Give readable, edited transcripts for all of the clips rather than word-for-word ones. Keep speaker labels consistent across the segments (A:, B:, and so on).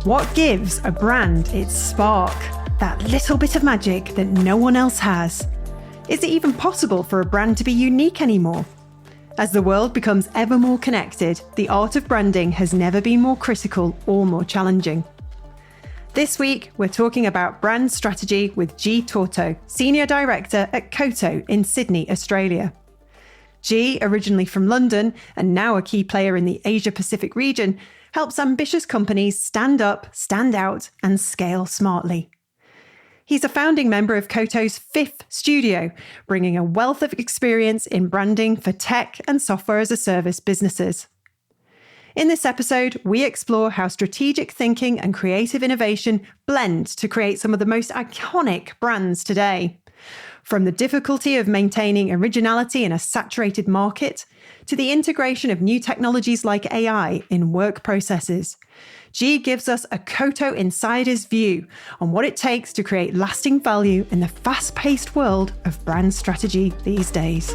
A: What gives a brand its spark? That little bit of magic that no one else has. Is it even possible for a brand to be unique anymore? As the world becomes ever more connected, the art of branding has never been more critical or more challenging. This week, we're talking about brand strategy with G Torto, Senior Director at Koto in Sydney, Australia. G, originally from London and now a key player in the Asia-Pacific region, helps ambitious companies stand up, stand out, and scale smartly. He's a founding member of Koto's 5th studio, bringing a wealth of experience in branding for tech and software as a service businesses. In this episode, we explore how strategic thinking and creative innovation blend to create some of the most iconic brands today. From the difficulty of maintaining originality in a saturated market, to the integration of new technologies like AI in work processes, G gives us a Koto insider's view on what it takes to create lasting value in the fast-paced world of brand strategy these days.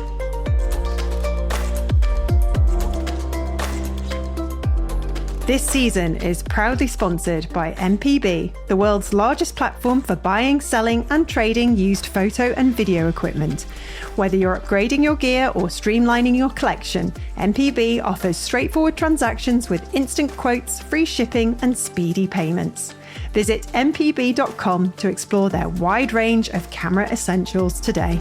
A: This season is proudly sponsored by MPB, the world's largest platform for buying, selling, and trading used photo and video equipment. Whether you're upgrading your gear or streamlining your collection, MPB offers straightforward transactions with instant quotes, free shipping, and speedy payments. Visit mpb.com to explore their wide range of camera essentials today.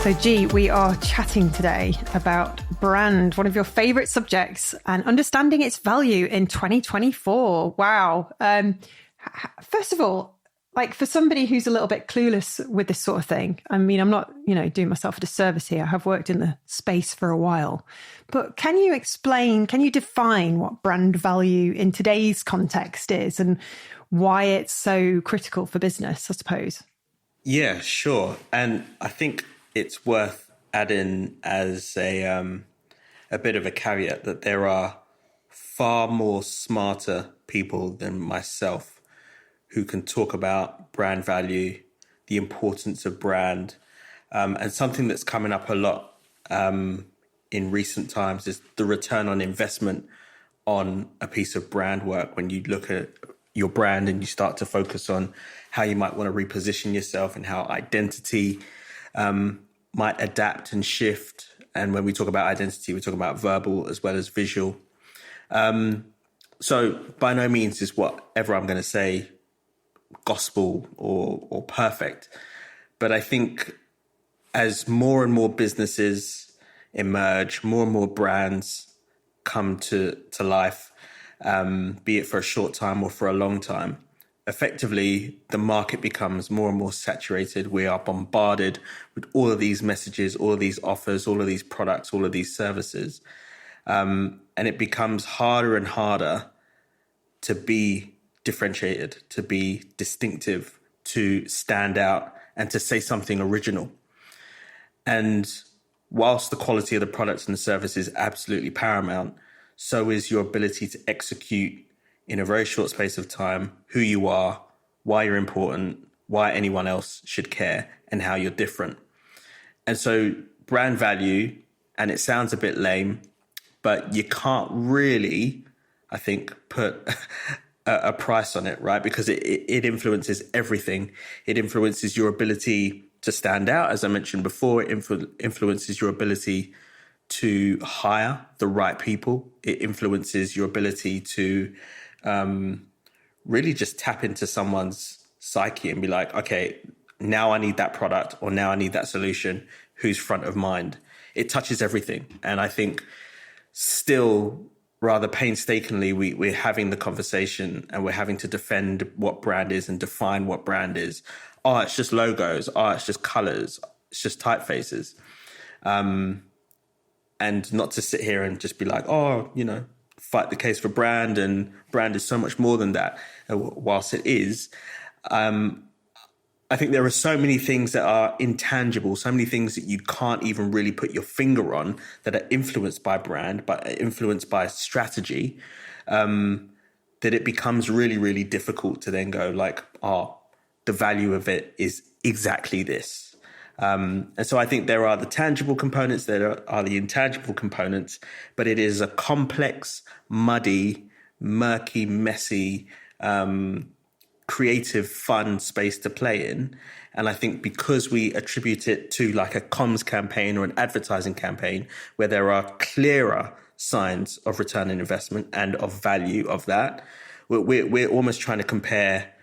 A: So G, we are chatting today about brand, one of your favourite subjects, and understanding its value in 2024. Wow. First of all, like for somebody who's a little bit clueless with this sort of thing, I mean, I'm not, doing myself a disservice here. I have worked in the space for a while. But can you define what brand value in today's context is and why it's so critical for business, I suppose?
B: Yeah, sure. And I think it's worth adding as a bit of a caveat that there are far more smarter people than myself who can talk about brand value, the importance of brand, and something that's coming up a lot in recent times is the return on investment on a piece of brand work. When you look at your brand and you start to focus on how you might want to reposition yourself and how identity might adapt and shift. And when we talk about identity, we talk about verbal as well as visual. So by no means is whatever I'm going to say gospel or perfect. But I think as more and more businesses emerge, more and more brands come to life, be it for a short time or for a long time, effectively, the market becomes more and more saturated. We are bombarded with all of these messages, all of these offers, all of these products, all of these services. And it becomes harder and harder to be differentiated, to be distinctive, to stand out, and to say something original. And whilst the quality of the products and the service is absolutely paramount, so is your ability to execute in a very short space of time, who you are, why you're important, why anyone else should care, and how you're different. And so brand value, and it sounds a bit lame, but you can't really, I think, put a price on it, right? Because it influences everything. It influences your ability to stand out, as I mentioned before. It influences your ability to hire the right people. It influences your ability to really just tap into someone's psyche and be like, okay, now I need that product or now I need that solution. Who's front of mind? It touches everything. And I think still rather painstakingly, we're having the conversation and we're having to defend what brand is and define what brand is. Oh, it's just logos. Oh, it's just colors. It's just typefaces. And not to sit here and just be like, oh, fight the case for brand, and brand is so much more than that. Whilst it is, I think there are so many things that are intangible, so many things that you can't even really put your finger on that are influenced by brand, but are influenced by strategy, that it becomes really, really difficult to then go like, oh, the value of it is exactly this. And so I think there are the tangible components, there are the intangible components, but it is a complex, muddy, murky, messy, creative, fun space to play in. And I think because we attribute it to like a comms campaign or an advertising campaign where there are clearer signs of return on investment and of value of that, we're almost trying to compare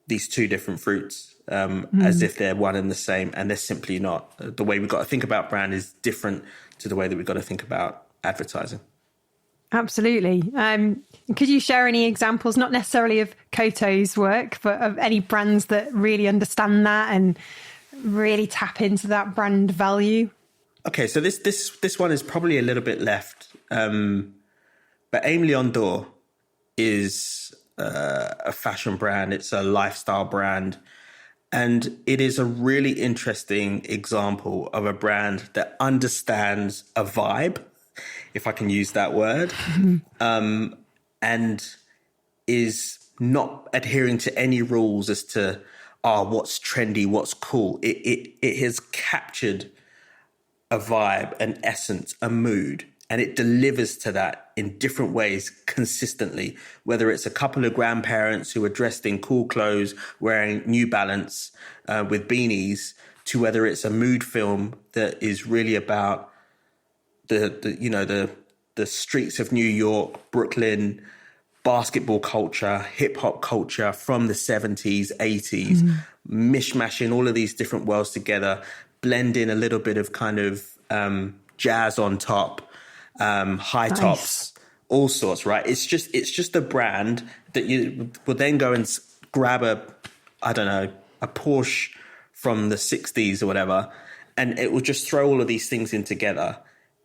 B: these two different fruits as if they're one and the same, and they're simply not. The way we've got to think about brand is different to the way that we've got to think about advertising.
A: Absolutely. Could you share any examples, not necessarily of Koto's work, but of any brands that really understand that and really tap into that brand value?
B: Okay, so this one is probably a little bit left, but Aime Leon Dore is a fashion brand. It's a lifestyle brand, and it is a really interesting example of a brand that understands a vibe, if I can use that word, and is not adhering to any rules as to what's trendy, what's cool. It has captured a vibe, an essence, a mood, and it delivers to that in different ways consistently, whether it's a couple of grandparents who are dressed in cool clothes, wearing New Balance with beanies, to whether it's a mood film that is really about the streets of New York, Brooklyn, basketball culture, hip hop culture from the 70s, 80s, mishmashing all of these different worlds together, blend in a little bit of kind of jazz on top, high tops, all sorts, right? It's just a brand that you will then go and grab a Porsche from the 60s or whatever, and it will just throw all of these things in together.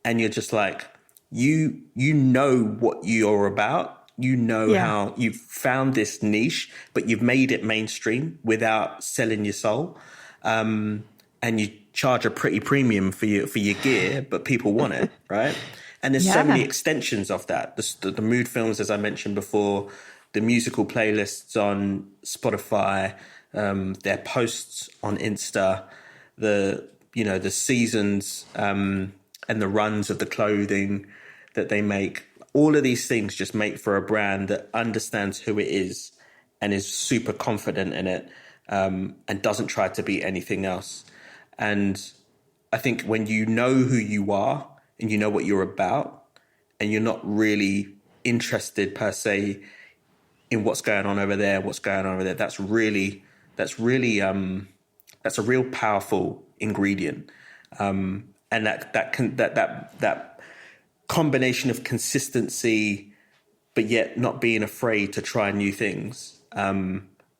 B: And you're just like, you know what you're about. You know how you've found this niche, but you've made it mainstream without selling your soul. And you charge a pretty premium for your gear, but people want it, right? And there's so many extensions of that. The mood films, as I mentioned before, the musical playlists on Spotify, their posts on Insta, the seasons, and the runs of the clothing that they make. All of these things just make for a brand that understands who it is and is super confident in it, and doesn't try to be anything else. And I think when you know who you are and you know what you're about, and you're not really interested per se in what's going on over there, that's a real powerful ingredient. And that combination of consistency, but yet not being afraid to try new things,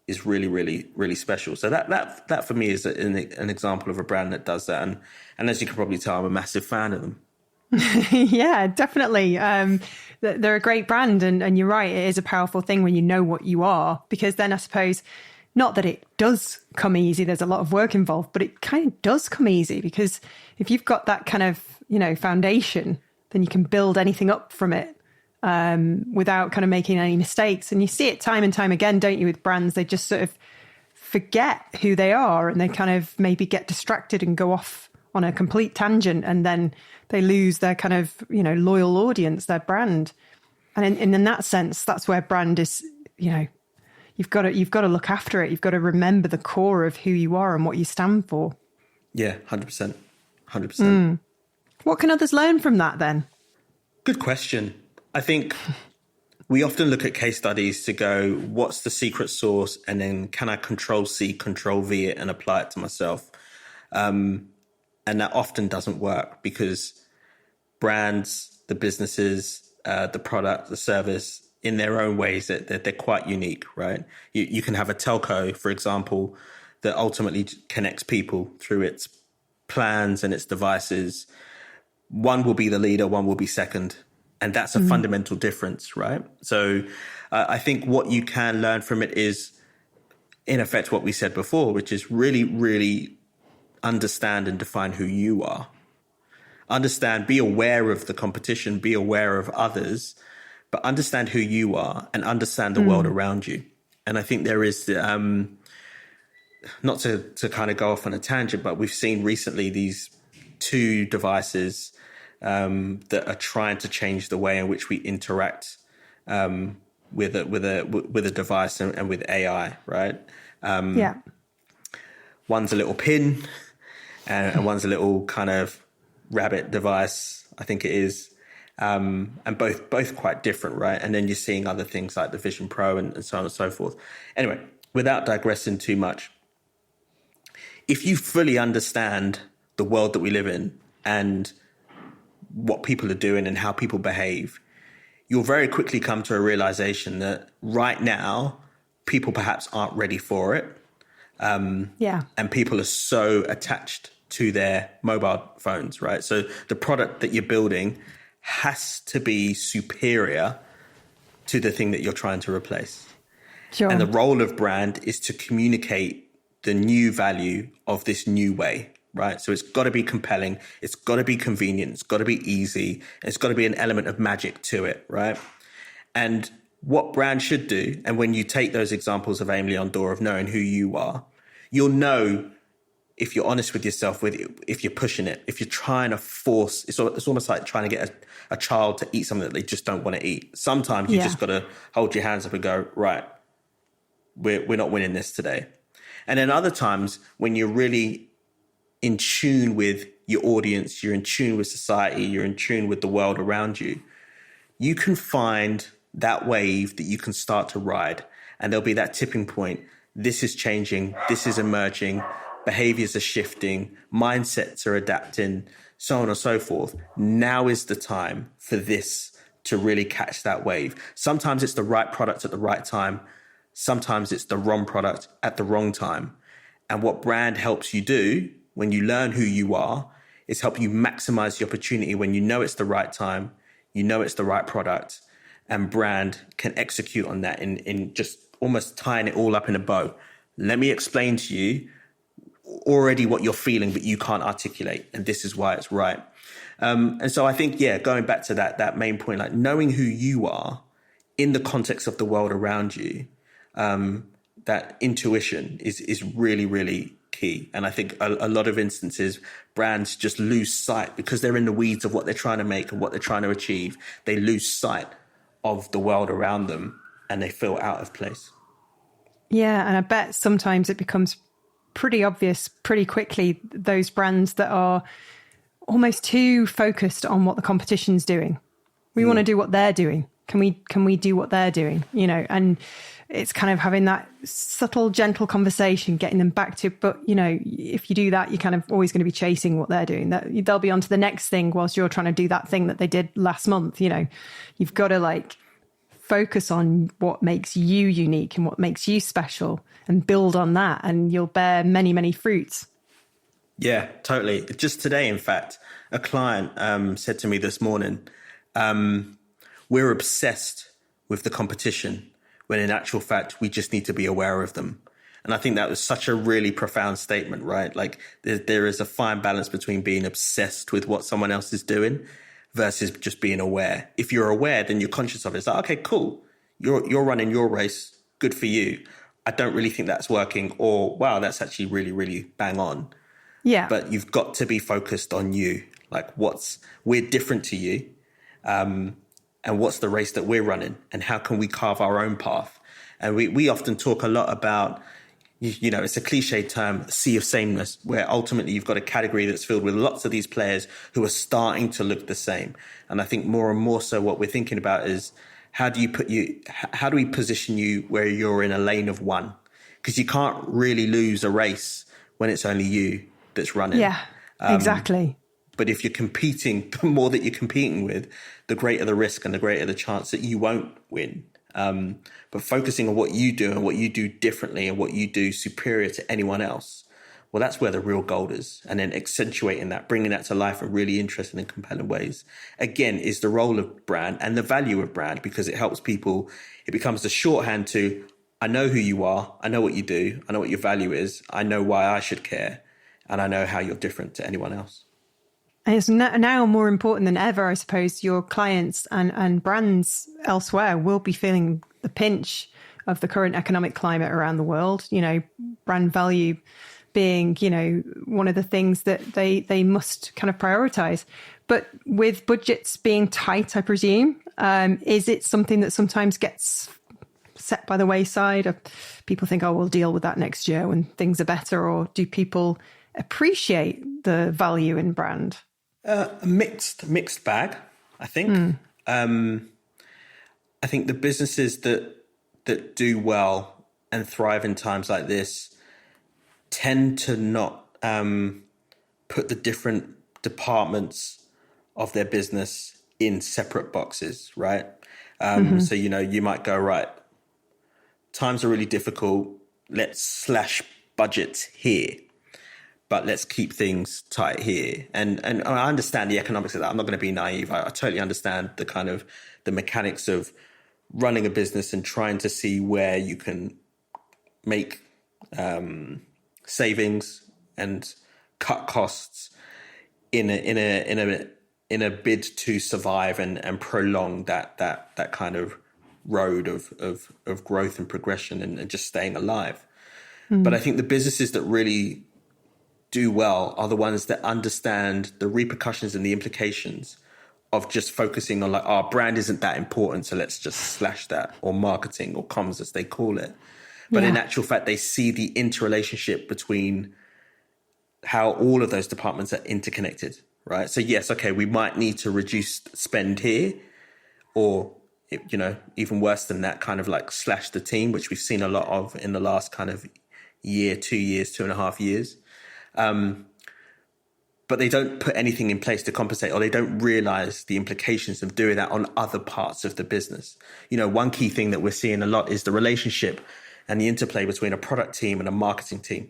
B: is really, really, really special. So that for me is an example of a brand that does that. And as you can probably tell, I'm a massive fan of them.
A: Yeah, definitely. They're a great brand, and you're right. It is a powerful thing when you know what you are, because then I suppose, not that it does come easy, there's a lot of work involved, but it kind of does come easy, because if you've got that kind of, foundation, then you can build anything up from it without kind of making any mistakes. And you see it time and time again, don't you, with brands? They just sort of forget who they are, and they kind of maybe get distracted and go off on a complete tangent, and then they lose their kind of, loyal audience, their brand. And in that sense, that's where brand is, you've got to look after it. You've got to remember the core of who you are and what you stand for.
B: Yeah, 100%. 100%.
A: What can others learn from that then?
B: Good question. I think we often look at case studies to go, what's the secret sauce? And then can I Control-C, Control-V it and apply it to myself? And that often doesn't work, because brands, the businesses, the product, the service, in their own ways, they're quite unique, right? You can have a telco, for example, that ultimately connects people through its plans and its devices. One will be the leader, one will be second. And that's a fundamental difference, right? So I think what you can learn from it is, in effect, what we said before, which is really, really understand and define who you are. Understand, be aware of the competition, be aware of others, but understand who you are and understand the world around you. And I think there is not to kind of go off on a tangent, but we've seen recently these two devices that are trying to change the way in which we interact with a device and with AI, right?
A: Yeah.
B: One's a little pin, and one's a little kind of rabbit device, I think it is, and both quite different, right? And then you're seeing other things like the Vision Pro and so on and so forth. Anyway, without digressing too much, if you fully understand the world that we live in and what people are doing and how people behave, you'll very quickly come to a realization that right now people perhaps aren't ready for it. And people are so attached to their mobile phones, right? So the product that you're building has to be superior to the thing that you're trying to replace.
A: Sure.
B: And the role of brand is to communicate the new value of this new way, right? So it's got to be compelling. It's got to be convenient. It's got to be easy. It's got to be an element of magic to it, right? And what brand should do, and when you take those examples of Aim Leon Dore of knowing who you are, you'll know if you're honest with yourself, if you're pushing it, if you're trying to force, it's almost like trying to get a child to eat something that they just don't want to eat. Sometimes you just got to hold your hands up and go, right, we're not winning this today. And then other times when you're really in tune with your audience, you're in tune with society, you're in tune with the world around you, you can find that wave that you can start to ride. And there'll be that tipping point. This is changing. This is emerging. Behaviors are shifting. Mindsets are adapting, so on and so forth. Now is the time for this to really catch that wave. Sometimes it's the right product at the right time. Sometimes it's the wrong product at the wrong time. And what brand helps you do when you learn who you are is help you maximize the opportunity when you know it's the right time, you know it's the right product, and brand can execute on that in just almost tying it all up in a bow. Let me explain to you already what you're feeling, but you can't articulate. And this is why it's right. And so I think, going back to that main point, like knowing who you are in the context of the world around you, that intuition is really, really key. And I think a lot of instances, brands just lose sight because they're in the weeds of what they're trying to make and what they're trying to achieve. They lose sight of the world around them and they feel out of place.
A: Yeah, and I bet sometimes it becomes pretty obvious pretty quickly, those brands that are almost too focused on what the competition's doing. We want to do what they're doing. Can we do what they're doing? You know, and it's kind of having that subtle, gentle conversation, getting them back to, but you know, if you do that, you're kind of always going to be chasing what they're doing. That they'll be on to the next thing whilst you're trying to do that thing that they did last month. You know, you've got to like focus on what makes you unique and what makes you special and build on that, and you'll bear many, many fruits.
B: Yeah, totally. Just today, in fact, a client said to me this morning, we're obsessed with the competition when in actual fact, we just need to be aware of them. And I think that was such a really profound statement, right? Like there is a fine balance between being obsessed with what someone else is doing versus just being aware. If you're aware, then you're conscious of it. It's like, okay, cool. You're running your race. Good for you. I don't really think that's working, or wow, that's actually really, really bang on.
A: Yeah.
B: But you've got to be focused on you. Like we're different to you. And what's the race that we're running, and how can we carve our own path? And we often talk a lot about, you know, it's a cliche term, sea of sameness, where ultimately you've got a category that's filled with lots of these players who are starting to look the same. And I think more and more so what we're thinking about is how do we position you where you're in a lane of one? Because you can't really lose a race when it's only you that's running.
A: Yeah, exactly.
B: But if you're competing, the more that you're competing with, the greater the risk and the greater the chance that you won't win. But focusing on what you do and what you do differently and what you do superior to anyone else, well, that's where the real gold is. And then accentuating that, bringing that to life in really interesting and compelling ways, again, is the role of brand and the value of brand, because it helps people. It becomes the shorthand to, I know who you are, I know what you do, I know what your value is, I know why I should care, and I know how you're different to anyone else.
A: And it's now more important than ever, I suppose, your clients and brands elsewhere will be feeling the pinch of the current economic climate around the world, brand value being, one of the things that they must kind of prioritize. But with budgets being tight, I presume, is it something that sometimes gets set by the wayside? Or people think, oh, we'll deal with that next year when things are better? Or do people appreciate the value in brand?
B: A mixed bag, I think. I think the businesses that do well and thrive in times like this tend to not put the different departments of their business in separate boxes, right? So, you might go, right, times are really difficult. Let's slash budgets here, but let's keep things tight here. And I understand the economics of that. I'm not going to be naive. I totally understand the kind of the mechanics of running a business and trying to see where you can make savings and cut costs in a bid to survive and prolong that kind of road of growth and progression and just staying alive. But I think the businesses that really do well are the ones that understand the repercussions and the implications of just focusing on, like, our brand isn't that important, so let's just slash that, or marketing, or comms as they call it. But in actual fact, they see the interrelationship between how all of those departments are interconnected, right? So yes, okay, we might need to reduce spend here, or, even worse than that, kind of like slash the team, which we've seen a lot of in the last kind of year, 2 years, 2.5 years. But they don't put anything in place to compensate, or they don't realize the implications of doing that on other parts of the business. One key thing that we're seeing a lot is the relationship and the interplay between a product team and a marketing team.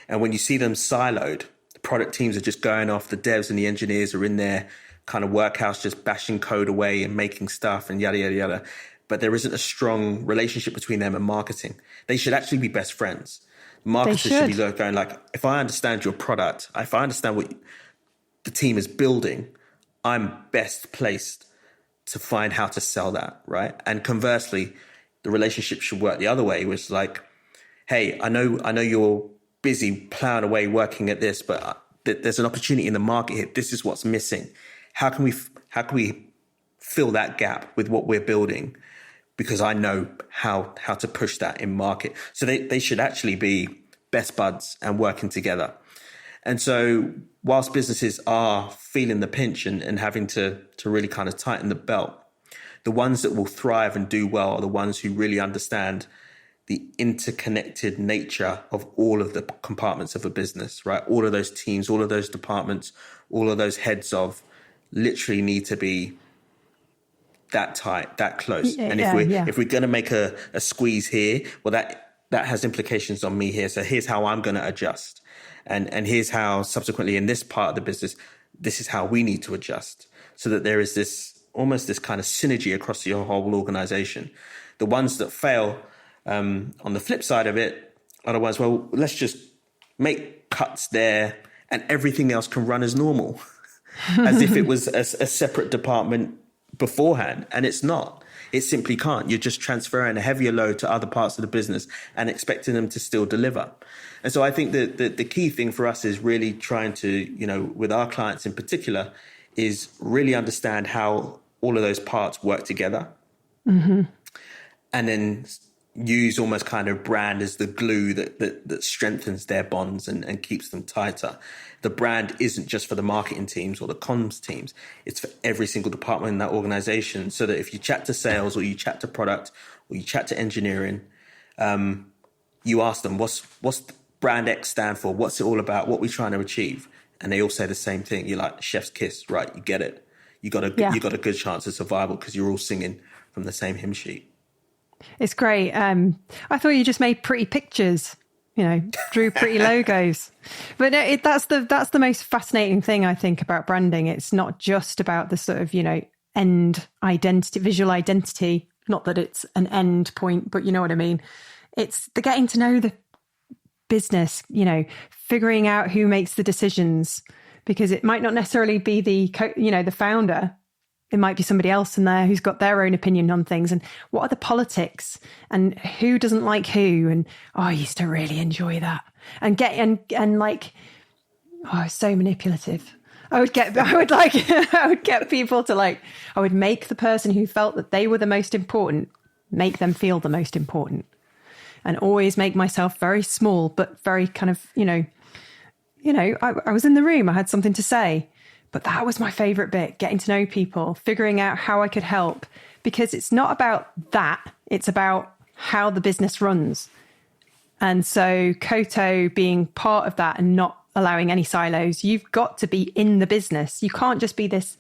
B: And when you see them siloed, the product teams are just going off, the devs and the engineers are in their kind of workhouse just bashing code away and making stuff and yada, yada, yada. But there isn't a strong relationship between them and marketing. They should actually be best friends. Marketers should be going like, if I understand your product, if I understand what the team is building, I'm best placed to find how to sell that, right? And conversely, the relationship should work the other way, which is like, hey, I know you're busy plowing away working at this, but there's an opportunity in the market here. This is what's missing. How can we fill that gap with what we're building? Because I know how to push that in market. So they should actually be best buds and working together. And so whilst businesses are feeling the pinch and having to really kind of tighten the belt, the ones that will thrive and do well are the ones who really understand the interconnected nature of all of the compartments of a business, right? All of those teams, all of those departments, all of those heads of literally need to be that tight, that close. And if we're going to make a squeeze here, well, that has implications on me here. So here's how I'm going to adjust. And here's how subsequently in this part of the business, this is how we need to adjust, so that there is this almost this kind of synergy across your whole organization. The ones that fail on the flip side of it are the ones, well, let's just make cuts there and everything else can run as normal, as if it was a separate department beforehand. And it's not. It simply can't. You're just transferring a heavier load to other parts of the business and expecting them to still deliver. And so I think that the key thing for us is really trying to, with our clients in particular, is really understand how all of those parts work together. Mm-hmm. And then use almost kind of brand as the glue that strengthens their bonds and keeps them tighter. The brand isn't just for the marketing teams or the comms teams. It's for every single department in that organization, so that if you chat to sales or you chat to product or you chat to engineering, you ask them, what's brand X stand for? What's it all about? What are we trying to achieve? And they all say the same thing. You're like, chef's kiss, right? You get it. You got a good chance of survival because you're all singing from the same hymn sheet.
A: It's great. I thought you just made pretty pictures, drew pretty logos. But no, that's the most fascinating thing I think about branding. It's not just about the sort of, end identity, visual identity. Not that it's an end point, but you know what I mean. It's the getting to know the business, figuring out who makes the decisions, because it might not necessarily be the founder. There might be somebody else in there who's got their own opinion on things. And what are the politics and who doesn't like who? And I used to really enjoy that. And like, so manipulative. I would get people to like, I would make the person who felt that they were the most important, make them feel the most important, and always make myself very small, but very kind of, I was in the room, I had something to say. But that was my favorite bit, getting to know people, figuring out how I could help, because it's not about that. It's about how the business runs. And so Koto being part of that and not allowing any silos, you've got to be in the business. You can't just be this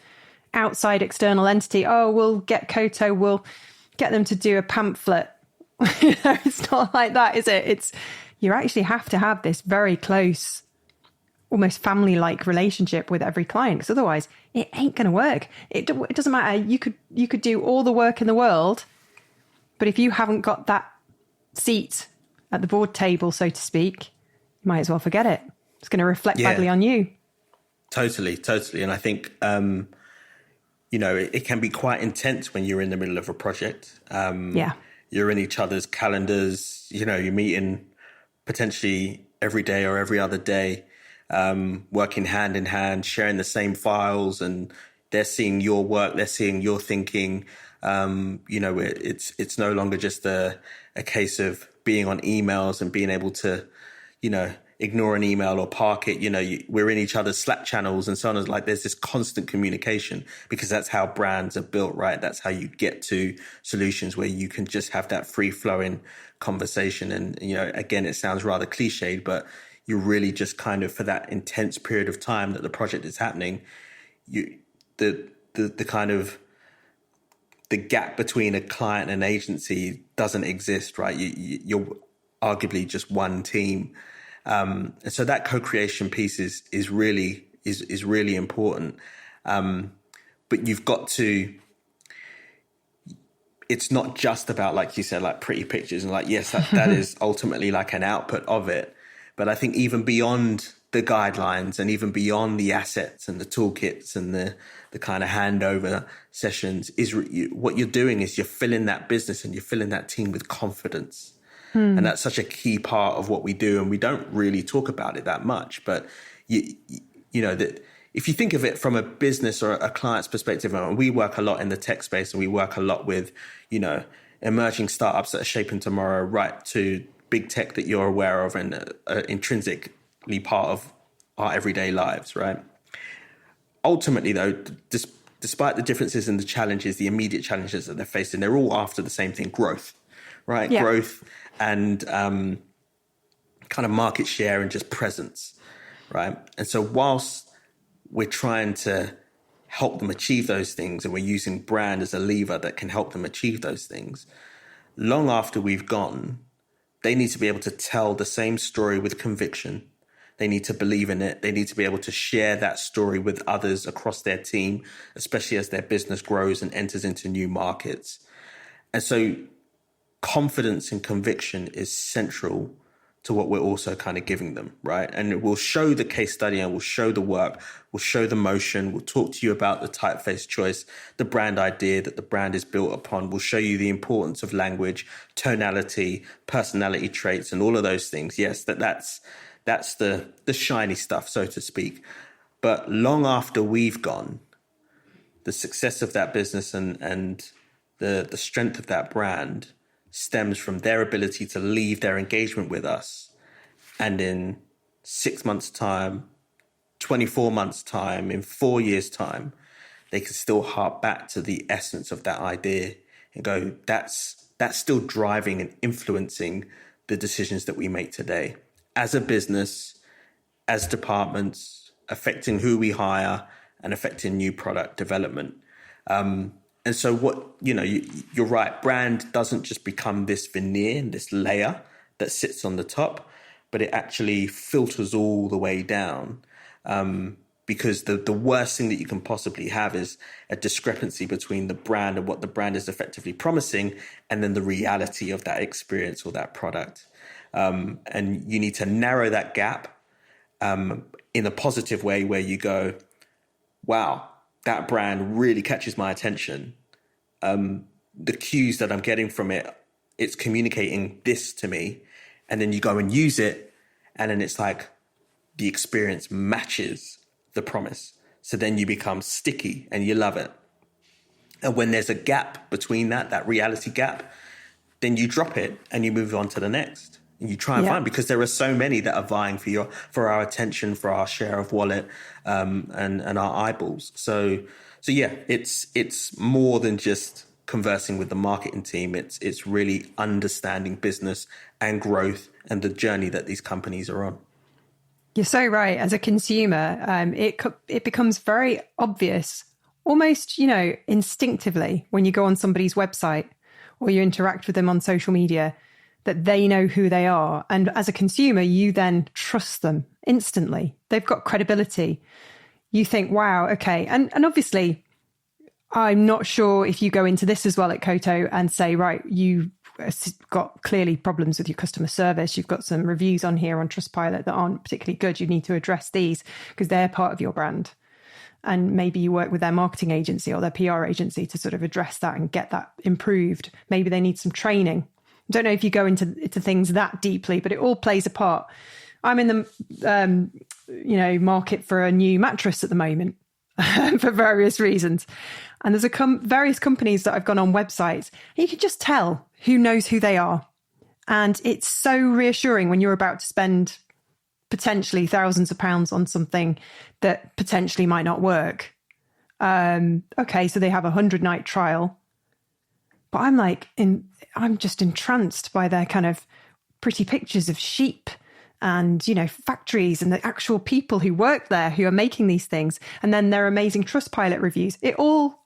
A: outside external entity. Oh, we'll get Koto, we'll get them to do a pamphlet. It's not like that, is it? You actually have to have this very close, almost family-like relationship with every client, because otherwise it ain't going to work. It doesn't matter. You could do all the work in the world, but if you haven't got that seat at the board table, so to speak, you might as well forget it. It's going to reflect badly on you.
B: Totally. And I think, it can be quite intense when you're in the middle of a project. You're in each other's calendars, you're meeting potentially every day or every other day. Working hand in hand, sharing the same files, and they're seeing your work, they're seeing your thinking. It's no longer just a case of being on emails and being able to, ignore an email or park it. We're in each other's Slack channels and so on. Like there's this constant communication, because that's how brands are built, right? That's how you get to solutions where you can just have that free flowing conversation. And, again, it sounds rather cliched, but you're really just kind of, for that intense period of time that the project is happening, the kind of the gap between a client and agency doesn't exist, right? You're arguably just one team, and so that co-creation piece is really important. But you've got to. It's not just about, like you said, like pretty pictures and like, yes, that is ultimately like an output of it. But I think even beyond the guidelines and even beyond the assets and the toolkits and the kind of handover sessions, what you're doing is you're filling that business and you're filling that team with confidence. And that's such a key part of what we do. And we don't really talk about it that much. But, that if you think of it from a business or a client's perspective, and we work a lot in the tech space and we work a lot with, emerging startups that are shaping tomorrow, right to big tech that you're aware of and intrinsically part of our everyday lives, right? Ultimately, though, despite the differences and the challenges, the immediate challenges that they're facing, they're all after the same thing: growth, right? Yeah. Growth and kind of market share and just presence, right? And so whilst we're trying to help them achieve those things and we're using brand as a lever that can help them achieve those things, long after we've gone, they need to be able to tell the same story with conviction. They need to believe in it. They need to be able to share that story with others across their team, especially as their business grows and enters into new markets. And so confidence and conviction is central to what we're also kind of giving them, right? And it will show the case study and we'll show the work, we'll show the motion, we'll talk to you about the typeface choice, the brand idea that the brand is built upon. We'll show you the importance of language, tonality, personality traits, and all of those things. Yes, that's the shiny stuff, so to speak. But long after we've gone, the success of that business and the strength of that brand stems from their ability to leave their engagement with us, and in 6 months' time, 24 months' time, in 4 years' time, they can still harp back to the essence of that idea and go, that's still driving and influencing the decisions that we make today as a business, as departments, affecting who we hire and affecting new product development. And so you're right, brand doesn't just become this veneer, this layer that sits on the top, but it actually filters all the way down. Because the worst thing that you can possibly have is a discrepancy between the brand and what the brand is effectively promising, and then the reality of that experience or that product. And you need to narrow that gap in a positive way where you go, wow, that brand really catches my attention, the cues that I'm getting from it, it's communicating this to me. And then you go and use it, and then it's like the experience matches the promise. So then you become sticky and you love it. And when there's a gap between that reality gap, then you drop it and you move on to the next. And you try and find, because there are so many that are vying for our attention, for our share of wallet, and our eyeballs. So yeah, it's more than just conversing with the marketing team. It's really understanding business and growth and the journey that these companies are on.
A: You're so right. As a consumer, it becomes very obvious, almost, instinctively, when you go on somebody's website or you interact with them on social media, that they know who they are. And as a consumer, you then trust them instantly. They've got credibility. You think, wow, okay. And obviously, I'm not sure if you go into this as well at Koto and say, right, you got clearly problems with your customer service. You've got some reviews on here on Trustpilot that aren't particularly good. You need to address these because they're part of your brand. And maybe you work with their marketing agency or their PR agency to sort of address that and get that improved. Maybe they need some training. I don't know if you go into things that deeply, but it all plays a part. I'm in the market for a new mattress at the moment for various reasons. And there's various companies that I've gone on websites. And you can just tell who knows who they are. And it's so reassuring when you're about to spend potentially thousands of pounds on something that potentially might not work. Okay, so they have a 100-night trial. But I'm just entranced by their kind of pretty pictures of sheep and, factories and the actual people who work there who are making these things. And then their amazing Trustpilot reviews. It all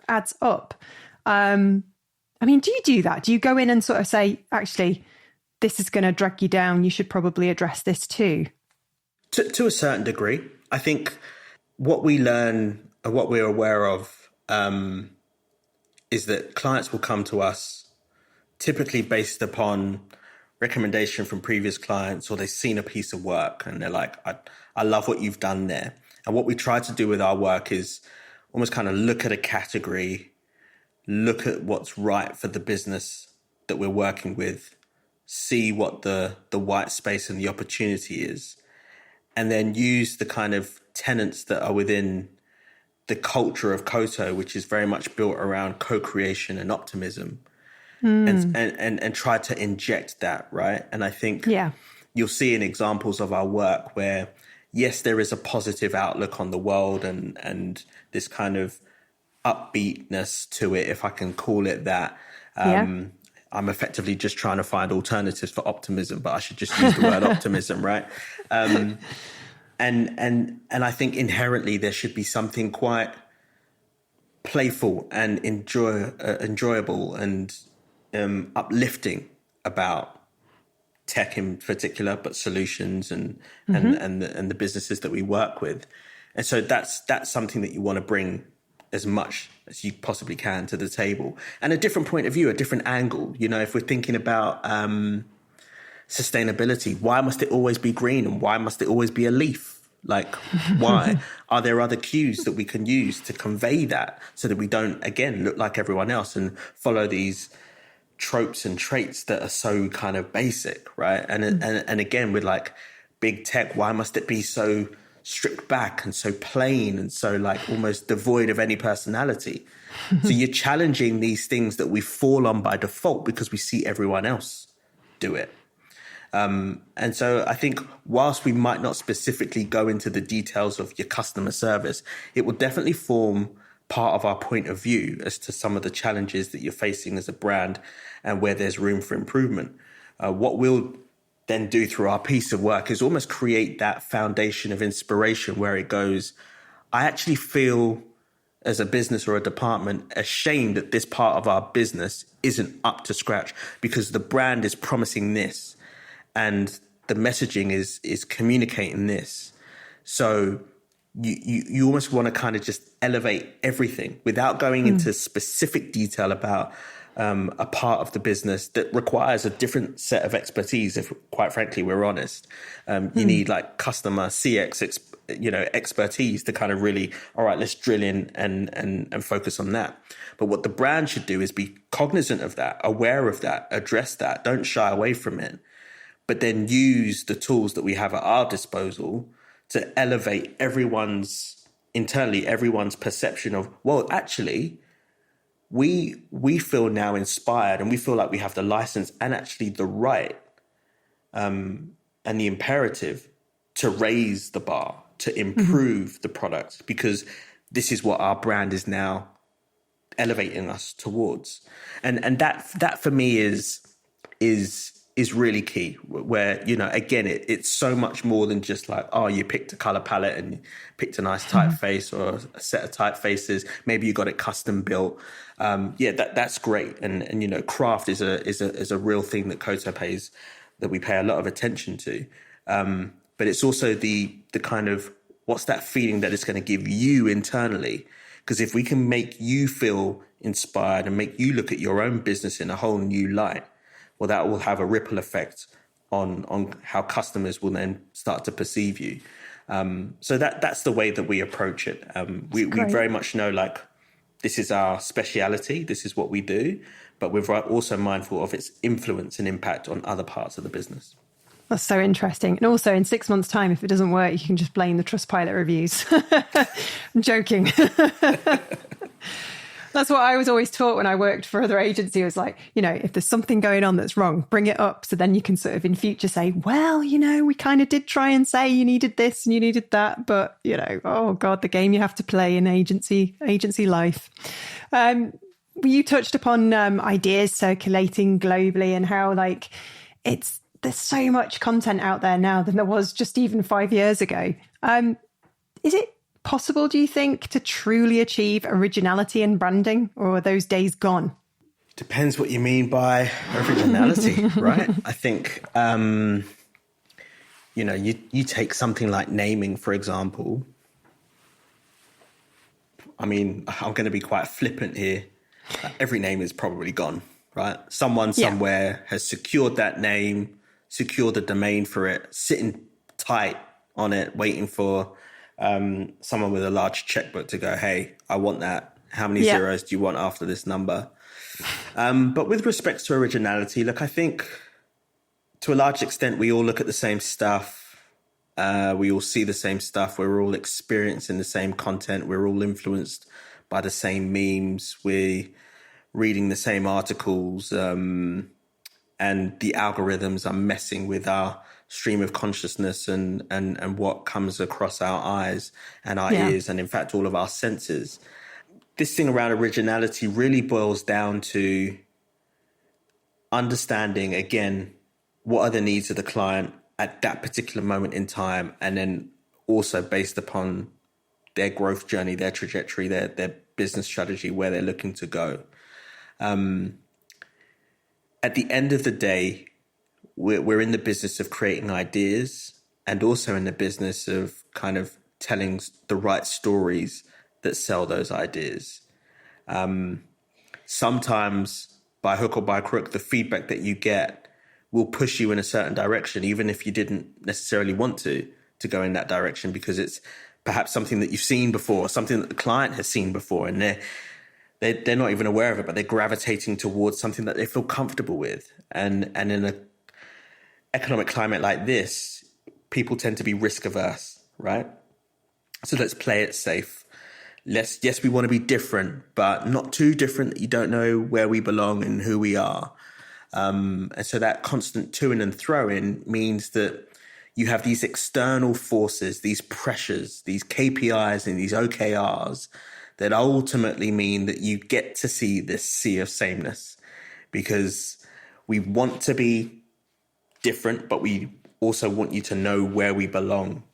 A: adds up. Do you do that? Do you go in and sort of say, actually, this is going to drag you down. You should probably address this too.
B: To a certain degree, I think what we learn and what we're aware of is that clients will come to us typically based upon recommendation from previous clients, or they've seen a piece of work and they're like, I love what you've done there. And what we try to do with our work is almost kind of look at a category, look at what's right for the business that we're working with, see what the white space and the opportunity is, and then use the kind of tenets that are within the culture of Koto, which is very much built around co-creation and optimism, and try to inject that, right? And I think you'll see in examples of our work where, yes, there is a positive outlook on the world and this kind of upbeatness to it, if I can call it that. I'm effectively just trying to find alternatives for optimism, but I should just use the word optimism, right? And I think inherently there should be something quite playful and enjoyable and uplifting about tech in particular, but solutions and the businesses that we work with. And so that's something that you want to bring as much as you possibly can to the table, and a different point of view, a different angle. If we're thinking about sustainability, why must it always be green, and why must it always be a leaf? Like, why? Are there other cues that we can use to convey that, so that we don't, again, look like everyone else and follow these tropes and traits that are so kind of basic, right? And again, with like big tech, why must it be so stripped back and so plain and so like almost devoid of any personality? So you're challenging these things that we fall on by default because we see everyone else do it. And so I think whilst we might not specifically go into the details of your customer service, it will definitely form part of our point of view as to some of the challenges that you're facing as a brand and where there's room for improvement. What we'll then do through our piece of work is almost create that foundation of inspiration where it goes, I actually feel as a business or a department ashamed that this part of our business isn't up to scratch because the brand is promising this and the messaging is communicating this. So you almost want to kind of just elevate everything without going into specific detail about a part of the business that requires a different set of expertise. If quite frankly, we're honest, you need like customer CX expertise to kind of really, all right, let's drill in and focus on that. But what the brand should do is be cognizant of that, aware of that, address that, don't shy away from it, but then use the tools that we have at our disposal to elevate everyone's perception of, well, actually, we feel now inspired and we feel like we have the license and actually the right and the imperative to raise the bar, to improve the product, because this is what our brand is now elevating us towards. And that for me is really key, where, again, it's so much more than just like, oh, you picked a color palette and you picked a nice typeface or a set of typefaces. Maybe you got it custom built. That's great. And craft is a real thing that we pay a lot of attention to. But it's also the kind of, what's that feeling that it's going to give you internally? Because if we can make you feel inspired and make you look at your own business in a whole new light, well, that will have a ripple effect on how customers will then start to perceive you. So that's the way that we approach it. We very much know, like, this is our speciality, this is what we do, but we're also mindful of its influence and impact on other parts of the business.
A: That's so interesting. And also, in 6 months' time, if it doesn't work, you can just blame the Trustpilot reviews. I'm joking. That's what I was always taught when I worked for other agency. It was like, if there's something going on that's wrong, bring it up. So then you can sort of in future say, well, we kind of did try and say you needed this and you needed that. But, oh God, the game you have to play in agency life. You touched upon ideas circulating globally and how there's so much content out there now than there was just even 5 years ago. Is it possible, do you think, to truly achieve originality in branding, or are those days gone?
B: Depends what you mean by originality, right? I think, you take something like naming, for example. I mean, I'm going to be quite flippant here. Every name is probably gone, right? Someone somewhere has secured that name, secured the domain for it, sitting tight on it, waiting for someone with a large checkbook to go, hey, I want that. How many zeros do you want after this number? But with respect to originality, look, I think to a large extent, we all look at the same stuff. We all see the same stuff. We're all experiencing the same content. We're all influenced by the same memes. We're reading the same articles. And the algorithms are messing with our stream of consciousness and what comes across our eyes and our ears, and in fact, all of our senses. This thing around originality really boils down to understanding, again, what are the needs of the client at that particular moment in time, and then also based upon their growth journey, their trajectory, their business strategy, where they're looking to go. At the end of the day, we're in the business of creating ideas, and also in the business of kind of telling the right stories that sell those ideas. Sometimes by hook or by crook, the feedback that you get will push you in a certain direction, even if you didn't necessarily want to go in that direction, because it's perhaps something that you've seen before, something that the client has seen before, and they're not even aware of it, but they're gravitating towards something that they feel comfortable with. And in an economic climate like this, people tend to be risk averse, right? So let's play it safe. Yes, we want to be different, but not too different that you don't know where we belong and who we are. And so that constant to-ing and throw-in means that you have these external forces, these pressures, these KPIs and these OKRs that ultimately mean that you get to see this sea of sameness, because we want to be different, but we also want you to know where we belong.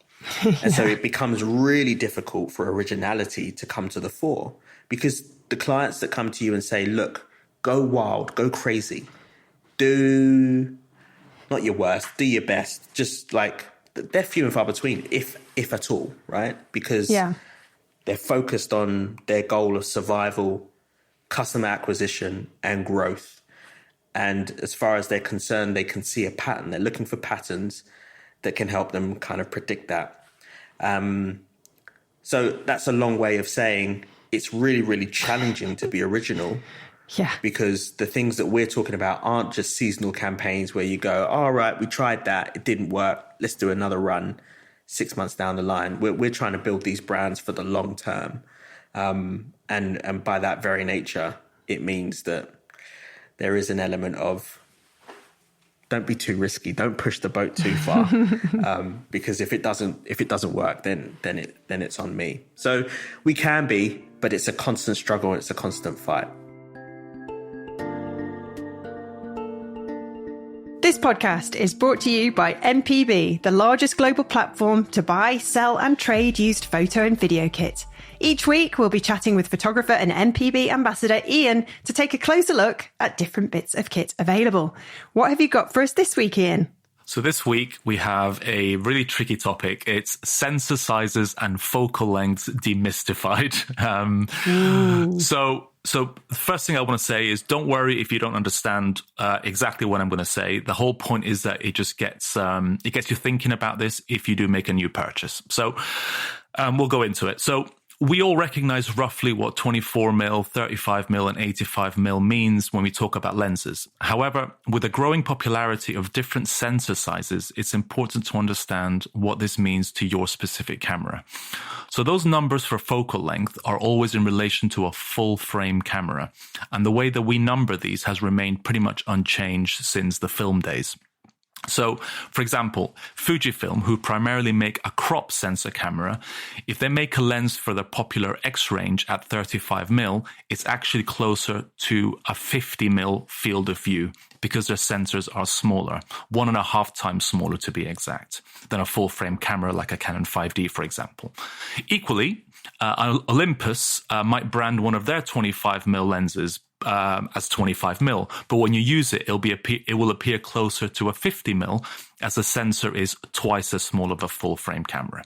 B: And so it becomes really difficult for originality to come to the fore, because the clients that come to you and say, look, go wild, go crazy, do not your worst, do your best. Just like, they're few and far between, if at all, right? Because they're focused on their goal of survival, customer acquisition, and growth. And as far as they're concerned, they can see a pattern. They're looking for patterns that can help them kind of predict that. So that's a long way of saying it's really, really challenging to be original.
A: Yeah.
B: Because the things that we're talking about aren't just seasonal campaigns where you go, all right, we tried that, it didn't work, let's do another run 6 months down the line. We're trying to build these brands for the long term. And by that very nature, it means that there is an element of don't be too risky, don't push the boat too far, because if it doesn't work, then it's on me. So we can be, but it's a constant struggle, it's a constant fight.
A: This podcast is brought to you by MPB, the largest global platform to buy, sell and trade used photo and video kit. Each week, we'll be chatting with photographer and MPB ambassador Ian to take a closer look at different bits of kit available. What have you got for us this week, Ian?
C: So this week we have a really tricky topic. It's sensor sizes and focal lengths demystified. So the first thing I want to say is don't worry if you don't understand exactly what I'm going to say. The whole point is that it just gets you thinking about this if you do make a new purchase. So we'll go into it. So we all recognize roughly what 24 mil, 35 mil, and 85 mil means when we talk about lenses. However, with the growing popularity of different sensor sizes, it's important to understand what this means to your specific camera. So those numbers for focal length are always in relation to a full frame camera. And the way that we number these has remained pretty much unchanged since the film days. So, for example, Fujifilm, who primarily make a crop sensor camera, if they make a lens for the popular X range at 35 mil, it's actually closer to a 50 mil field of view because their sensors are smaller, 1.5 times smaller to be exact, than a full frame camera like a Canon 5D, for example. Equally, Olympus might brand one of their 25 mil lenses as 25 mil, but when you use it, it will appear closer to a 50 mil as the sensor is twice as small of a full frame camera.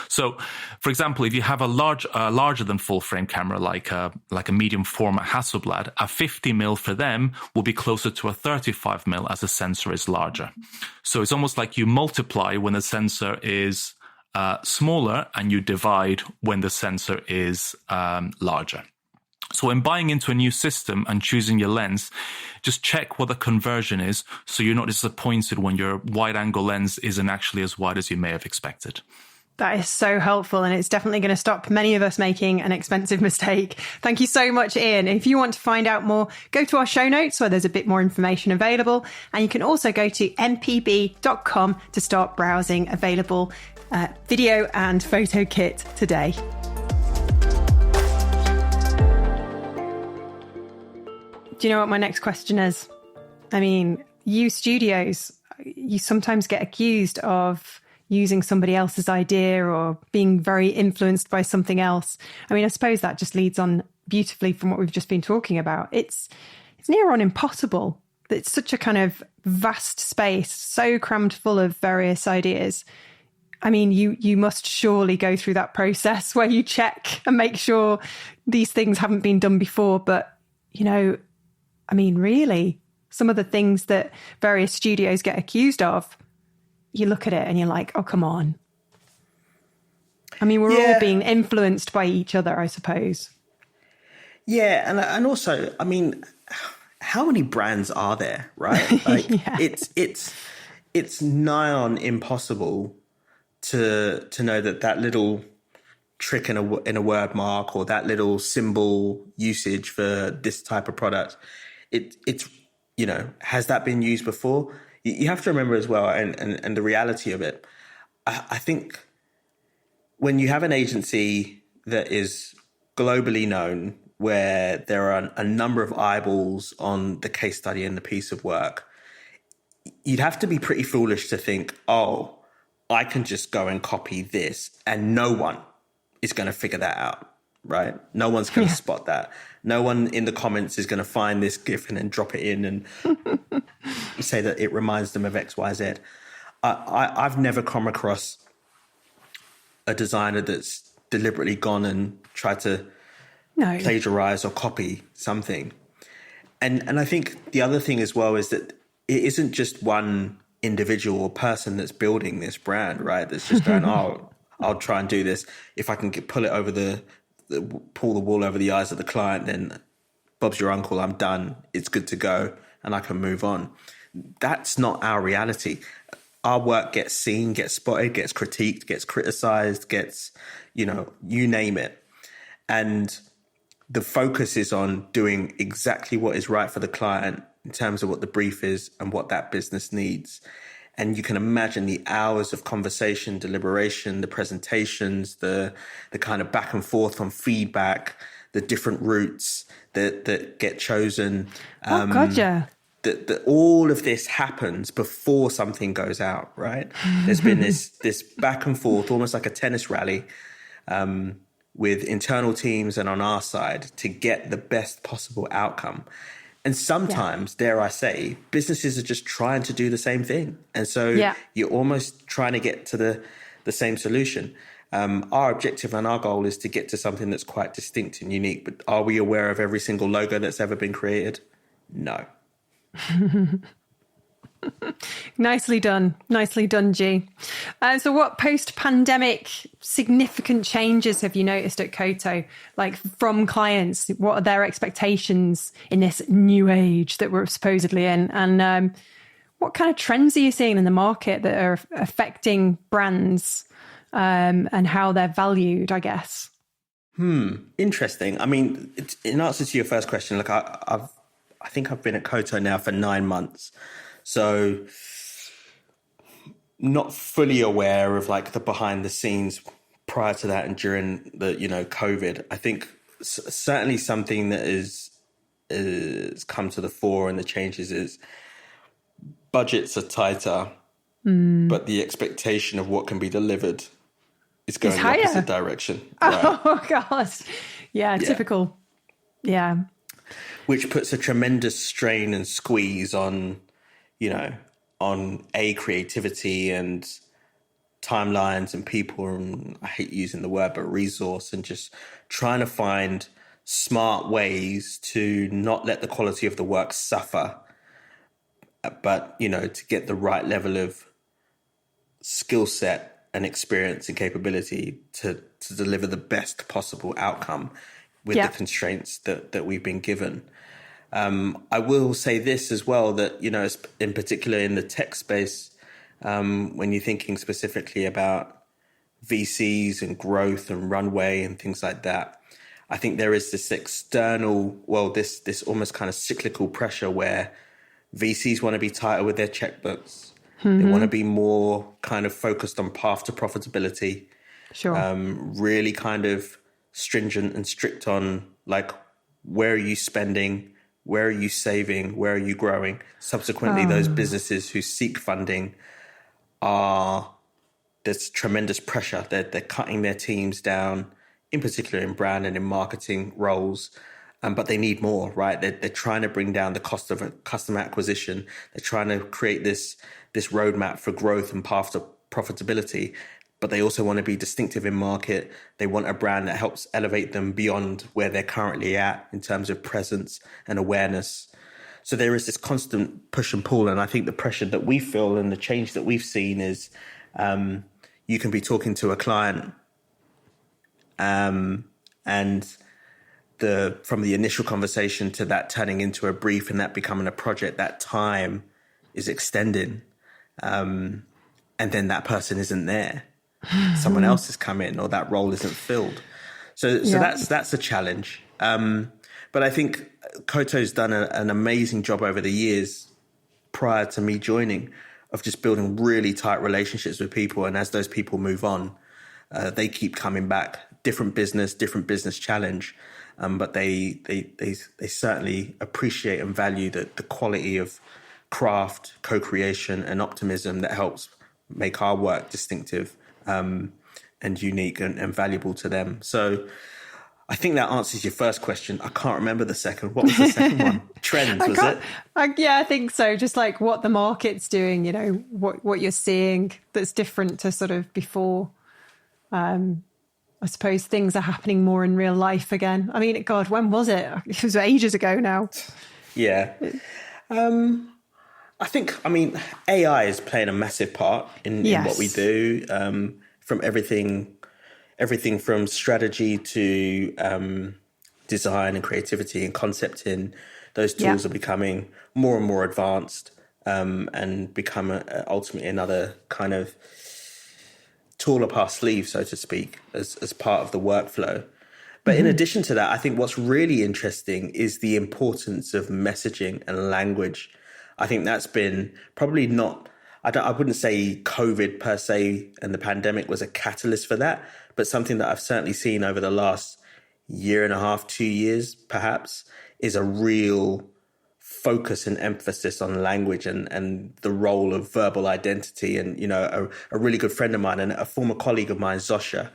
C: So, for example, if you have a larger than full frame camera like a medium format Hasselblad, a 50 mil for them will be closer to a 35 mil as the sensor is larger. So it's almost like you multiply when the sensor is smaller and you divide when the sensor is larger. So when buying into a new system and choosing your lens, just check what the conversion is so you're not disappointed when your wide-angle lens isn't actually as wide as you may have expected.
A: That is so helpful, and it's definitely going to stop many of us making an expensive mistake. Thank you so much, Ian. If you want to find out more, go to our show notes where there's a bit more information available. And you can also go to mpb.com to start browsing available video and photo kit today. Do you know what my next question is? I mean, you studios, you sometimes get accused of using somebody else's idea or being very influenced by something else. I mean, I suppose that just leads on beautifully from what we've just been talking about. It's near on impossible. It's such a kind of vast space, so crammed full of various ideas. I mean, you must surely go through that process where you check and make sure these things haven't been done before. But, you know, I mean, really, some of the things that various studios get accused of, you look at it and you're like, oh, come on. I mean, we're all being influenced by each other, I suppose.
B: Yeah. And also, I mean, how many brands are there, right? Like it's nigh on impossible to know that little trick in a word mark or that little symbol usage for this type of product. It's, you know, has that been used before? You have to remember as well, and the reality of it, I think when you have an agency that is globally known, where there are a number of eyeballs on the case study and the piece of work, you'd have to be pretty foolish to think, oh, I can just go and copy this and no one is going to figure that out, right? No one's going to spot that. No one in the comments is going to find this GIF and then drop it in and say that it reminds them of X, Y, Z. I've never come across a designer that's deliberately gone and tried to plagiarize or copy something. And I think the other thing as well is that it isn't just one individual or person that's building this brand, right? That's just going, oh, I'll try and do this. If I can pull it over pull the wool over the eyes of the client, then Bob's your uncle, I'm done. It's good to go and I can move on. That's not our reality. Our work gets seen, gets spotted, gets critiqued, gets criticized, gets, you name it. And the focus is on doing exactly what is right for the client in terms of what the brief is and what that business needs. And you can imagine the hours of conversation, deliberation, the presentations, the kind of back and forth on feedback, the different routes that get chosen.
A: Gotcha.
B: That all of this happens before something goes out, right? There's been this back and forth, almost like a tennis rally, with internal teams and on our side to get the best possible outcome. And sometimes, dare I say, businesses are just trying to do the same thing. And so you're almost trying to get to the same solution. Our objective and our goal is to get to something that's quite distinct and unique. But are we aware of every single logo that's ever been created? No.
A: Nicely done, G. So what post-pandemic significant changes have you noticed at Koto, like from clients? What are their expectations in this new age that we're supposedly in? And what kind of trends are you seeing in the market that are affecting brands and how they're valued, I guess?
B: Interesting. I mean, in answer to your first question, look, I think I've been at Koto now for 9 months. So not fully aware of like the behind the scenes prior to that and during the, COVID. I think certainly something that is come to the fore in the changes is budgets are tighter, but the expectation of what can be delivered is going the opposite direction. Right?
A: Oh, God. Yeah, typical. Yeah.
B: Which puts a tremendous strain and squeeze on, on creativity and timelines and people, and I hate using the word, but resource, and just trying to find smart ways to not let the quality of the work suffer, but, to get the right level of skill set and experience and capability to deliver the best possible outcome with the constraints that we've been given. I will say this as well, that, in particular in the tech space, when you're thinking specifically about VCs and growth and runway and things like that, I think there is this external, this almost kind of cyclical pressure where VCs want to be tighter with their checkbooks. They want to be more kind of focused on path to profitability.
A: Sure.
B: Really kind of stringent and strict on like, where are you spending? Where are you saving? Where are you growing? Subsequently, those businesses who seek funding there's tremendous pressure. They're cutting their teams down, in particular in brand and in marketing roles. But they need more, right? They're trying to bring down the cost of a customer acquisition. They're trying to create this roadmap for growth and path to profitability. But they also want to be distinctive in market. They want a brand that helps elevate them beyond where they're currently at in terms of presence and awareness. So there is this constant push and pull. And I think the pressure that we feel and the change that we've seen is you can be talking to a client and from the initial conversation to that turning into a brief and that becoming a project, that time is extending. And then that person isn't there. Someone else has come in or that role isn't filled. So that's a challenge. But I think Koto's done an amazing job over the years prior to me joining of just building really tight relationships with people. And as those people move on, they keep coming back. Different business challenge. But they certainly appreciate and value the quality of craft, co-creation and optimism that helps make our work distinctive and unique and valuable to them. So I think that answers your first question. I can't remember the second. What was the second one? Trends, was it?
A: I think so. Just like what the market's doing, what you're seeing that's different to sort of before. I suppose things are happening more in real life again. I mean, God, when was it? It was ages ago now.
B: Yeah. I think, AI is playing a massive part in what we do. from everything from strategy to design and creativity and concepting. Those tools are becoming more and more advanced, and become ultimately another kind of tool up our sleeve, so to speak, as part of the workflow. But in addition to that, I think what's really interesting is the importance of messaging and language. I think that's been probably not, I wouldn't say COVID per se and the pandemic was a catalyst for that, but something that I've certainly seen over the last year and a half, 2 years, perhaps, is a real focus and emphasis on language and the role of verbal identity. And, you know, a really good friend of mine and a former colleague of mine, Zosha,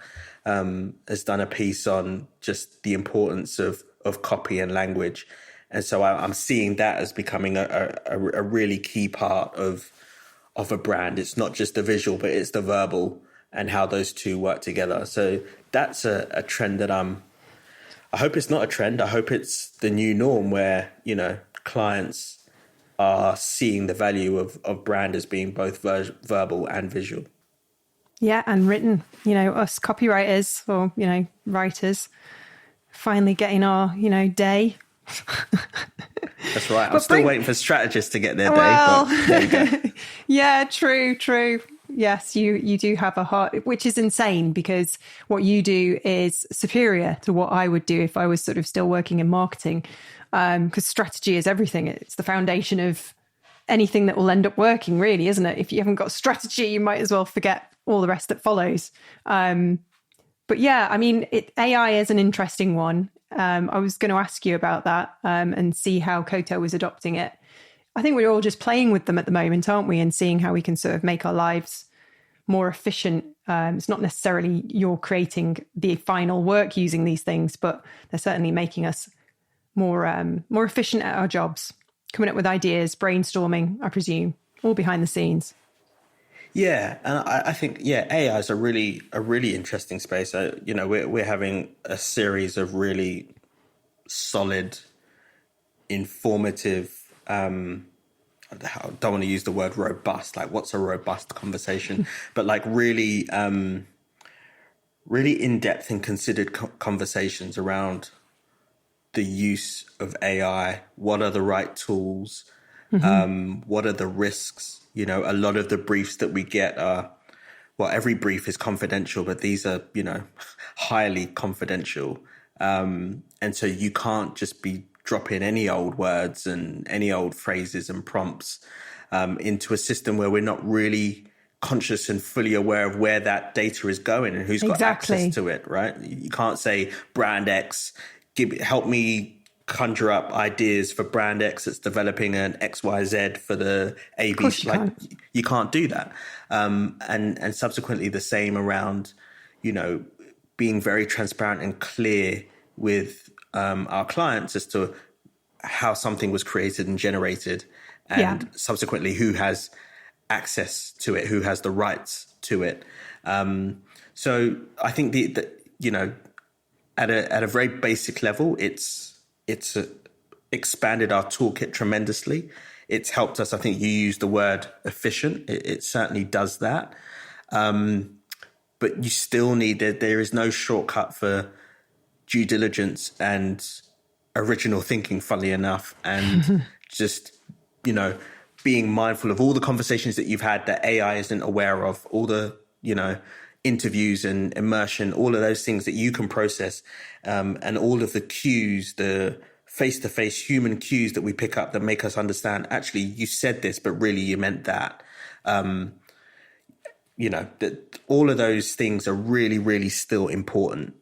B: has done a piece on just the importance of copy and language. And so I'm seeing that as becoming a really key part of a brand. It's not just the visual, but it's the verbal and how those two work together. So that's a trend that I hope it's not a trend. I hope it's the new norm where, you know, clients are seeing the value of brand as being both verbal and visual.
A: Yeah, and written, you know, us copywriters or, you know, writers finally getting our, you know, day.
B: That's right. I'm still waiting for strategists to get their day.
A: Well,
B: but there you go.
A: Yeah, true. Yes, you do have a heart, which is insane because what you do is superior to what I would do if I was sort of still working in marketing. Because strategy is everything. It's the foundation of anything that will end up working, really, isn't it? If you haven't got strategy, you might as well forget all the rest that follows. But yeah, I mean, AI is an interesting one. I was going to ask you about that and see how Koto was adopting it. I think we're all just playing with them at the moment, aren't we? And seeing how we can sort of make our lives more efficient. It's not necessarily you're creating the final work using these things, but they're certainly making us more efficient at our jobs, coming up with ideas, brainstorming, I presume, all behind the scenes.
B: Yeah, and I think AI is a really interesting space. You know, we're having a series of really solid, informative. I don't want to use the word robust. Like, what's a robust conversation? But like really in-depth and considered conversations around the use of AI. What are the right tools? What are the risks? You know, a lot of the briefs that we get are, well, every brief is confidential, but these are, you know, highly confidential. And so you can't just be dropping any old words and any old phrases and prompts into a system where we're not really conscious and fully aware of where that data is going and who's got access to it, right? You can't say brand X, help me conjure up ideas for brand X that's developing an XYZ for the ABC. Like, you can't do that. And subsequently the same around, you know, being very transparent and clear with our clients as to how something was created and generated, and subsequently who has access to it, who has the rights to it. So I think the you know, at a very basic level, it's expanded our toolkit tremendously. It's helped us. I think you used the word efficient. It certainly does that. But you still need there is no shortcut for due diligence and original thinking, funnily enough, and just, you know, being mindful of all the conversations that you've had that AI isn't aware of, all the, you know, interviews and immersion, all of those things that you can process, and all of the cues, the face-to-face human cues that we pick up that make us understand, actually, you said this, but really you meant that. You know, that all of those things are really, really still important.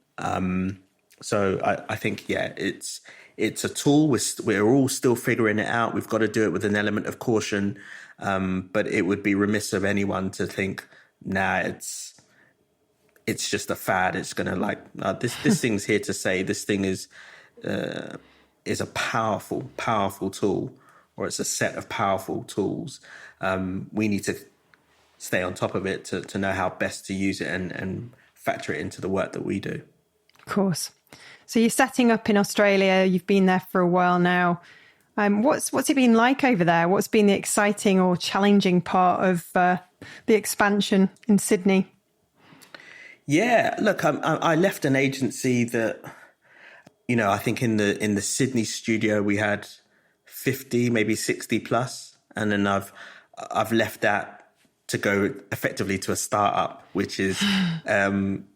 B: So I think, it's a tool. We're all still figuring it out. We've got to do it with an element of caution. But it would be remiss of anyone to think, nah, it's just a fad. It's going to this thing's here to stay. This thing is a powerful, powerful tool, or it's a set of powerful tools. We need to stay on top of it to know how best to use it and factor it into the work that we do.
A: Of course. So you're setting up in Australia. You've been there for a while now. What's it been like over there? What's been the exciting or challenging part of the expansion in Sydney?
B: Yeah, look, I left an agency that, I think in the Sydney studio we had 50, maybe 60 plus, and then I've left that to go effectively to a startup, which is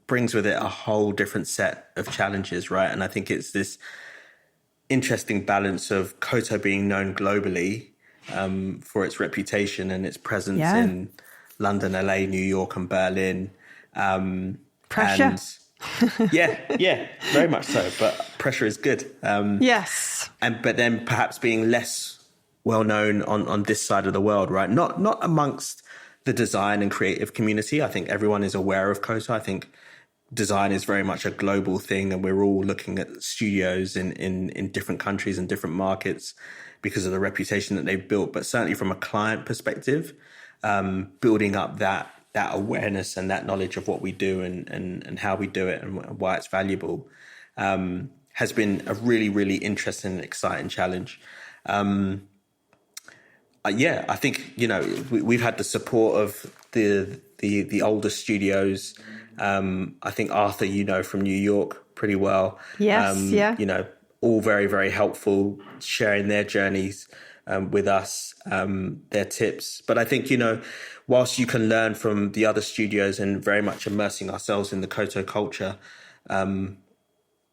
B: brings with it a whole different set of challenges, right? And I think it's this interesting balance of Koto being known globally for its reputation and its presence in London, LA, New York, and Berlin.
A: Pressure.
B: Yeah, very much so. But pressure is good.
A: Yes.
B: But then perhaps being less well known on this side of the world, right? Not amongst the design and creative community. I think everyone is aware of Koto. I think design is very much a global thing, and we're all looking at studios in different countries and different markets because of the reputation that they've built. But certainly from a client perspective, building up that awareness and that knowledge of what we do and how we do it and why it's valuable has been a really, really interesting and exciting challenge. I think, we've had the support of the older studios. I think Arthur, from New York pretty well.
A: Yes,
B: all very, very helpful, sharing their journeys with us, their tips. But I think, whilst you can learn from the other studios and very much immersing ourselves in the Koto culture,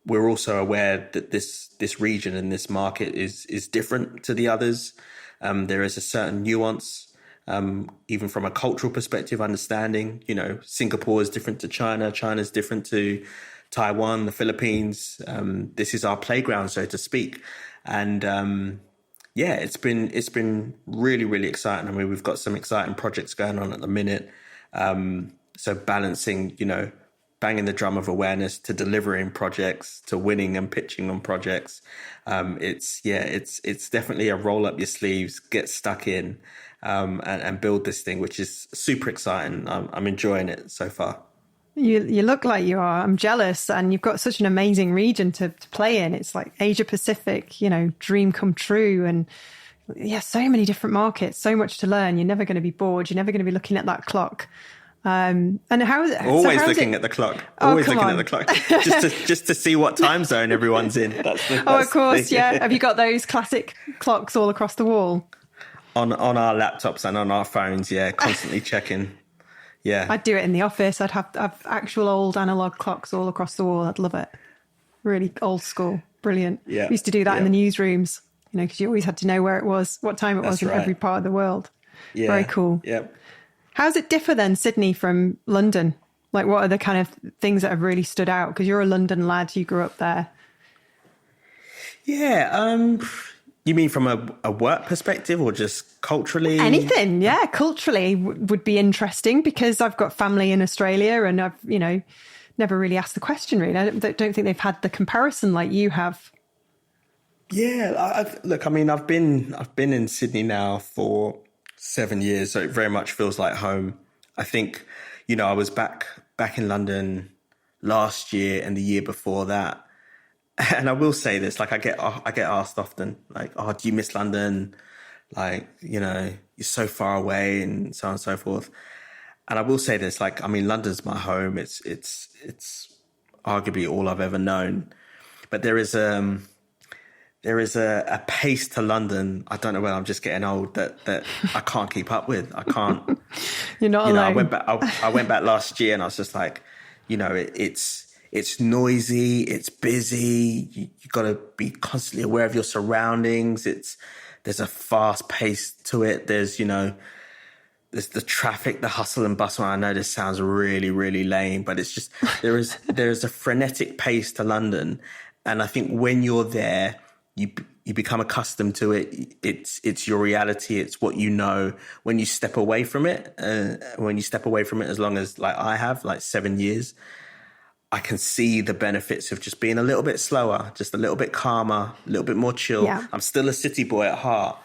B: we're also aware that this region and this market is different to the others. There is a certain nuance, even from a cultural perspective, understanding, Singapore is different to China. China's different to Taiwan, the Philippines. This is our playground, so to speak. And, it's been really, really exciting. I mean, we've got some exciting projects going on at the minute. So balancing, banging the drum of awareness to delivering projects, to winning and pitching on projects. It's definitely a roll up your sleeves, get stuck in, and build this thing, which is super exciting. I'm enjoying it so far.
A: You look like you are. I'm jealous. And you've got such an amazing region to play in. It's like Asia Pacific, dream come true. And so many different markets, so much to learn. You're never going to be bored. You're never going to be looking at that clock. And how's
B: looking at the clock. Always looking at the clock. just to see what time zone everyone's in. That's
A: of course, yeah. Have you got those classic clocks all across the wall?
B: On our laptops and on our phones, constantly checking. Yeah.
A: I'd do it in the office. I'd have actual old analog clocks all across the wall. I'd love it. Really old school. Brilliant.
B: Yeah.
A: We used to do that in the newsrooms, because you always had to know where it was, what time it was in every part of the world. Yeah. Very cool.
B: Yeah.
A: How does it differ then, Sydney from London? Like, what are the kind of things that have really stood out? Because you're a London lad, you grew up there.
B: Yeah. You mean from a work perspective or just culturally?
A: Anything, yeah. Culturally would be interesting because I've got family in Australia and I've, never really asked the question really. I don't think they've had the comparison like you have.
B: Yeah. I've been in Sydney now for 7 years, so it very much feels like home. I think, I was back in London last year and the year before that. And I will say this, like I get asked often, like, oh, do you miss London? Like, you're so far away and so on and so forth. And I will say this, like, I mean, London's my home. It's arguably all I've ever known. But there is a pace to London. I don't know whether I'm just getting old that I can't keep up with. I can't.
A: You're not alone.
B: I went back last year and I was just like, it's noisy, it's busy. You got to be constantly aware of your surroundings. There's a fast pace to it. There's the traffic, the hustle and bustle. I know this sounds really, really lame, but it's just there is a frenetic pace to London, and I think when you're there, you become accustomed to it. It's your reality. It's what you know. When you step away from it, as long as like I have, like 7 years. I can see the benefits of just being a little bit slower, just a little bit calmer, a little bit more chill. Yeah. I'm still a city boy at heart,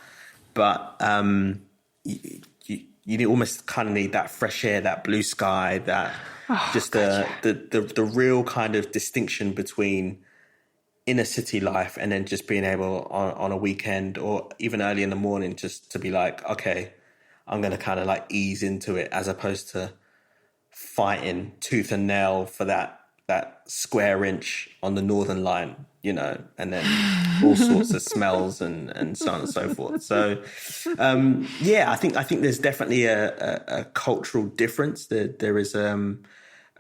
B: but you almost kind of need that fresh air, that blue sky, that the real kind of distinction between inner city life and then just being able on a weekend or even early in the morning just to be like, okay, I'm going to kind of like ease into it as opposed to fighting tooth and nail for that square inch on the Northern Line, you know, and then all sorts of smells and so on and so forth. So, I think there's definitely a cultural difference. There is a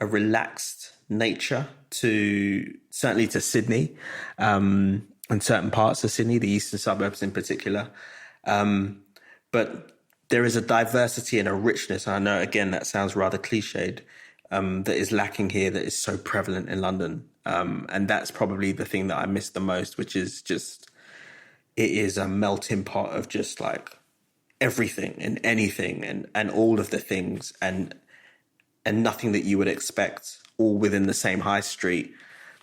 B: relaxed nature certainly to Sydney, and certain parts of Sydney, the eastern suburbs in particular. But there is a diversity and a richness. I know, again, that sounds rather cliched, that is lacking here, that is so prevalent in London. And that's probably the thing that I miss the most, which is just, it is a melting pot of just like everything and anything and all of the things and nothing that you would expect, all within the same high street,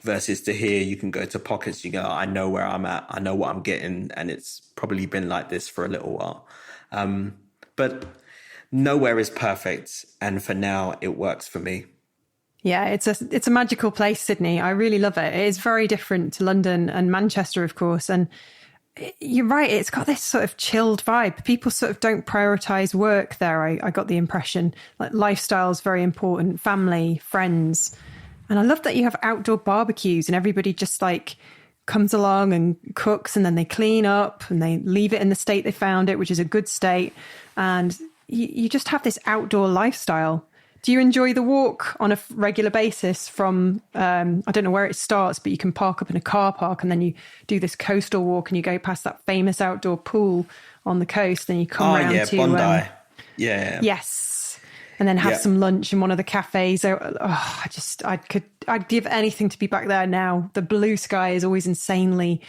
B: versus to here, you can go to pockets, you go, I know where I'm at, I know what I'm getting, and it's probably been like this for a little while. But nowhere is perfect, and for now, it works for me.
A: Yeah, it's a magical place, Sydney. I really love it. It is very different to London and Manchester, of course. And you're right, it's got this sort of chilled vibe. People sort of don't prioritize work there. I got the impression like lifestyle is very important, family, friends. And I love that you have outdoor barbecues and everybody just like comes along and cooks and then they clean up and they leave it in the state they found it, which is a good state. And you just have this outdoor lifestyle. Do you enjoy the walk on a regular basis from, I don't know where it starts, but you can park up in a car park and then you do this coastal walk and you go past that famous outdoor pool on the coast and you come around to...
B: Bondi.
A: Yes. And then have some lunch in one of the cafes. I'd give anything to be back there now. The blue sky is always insanely,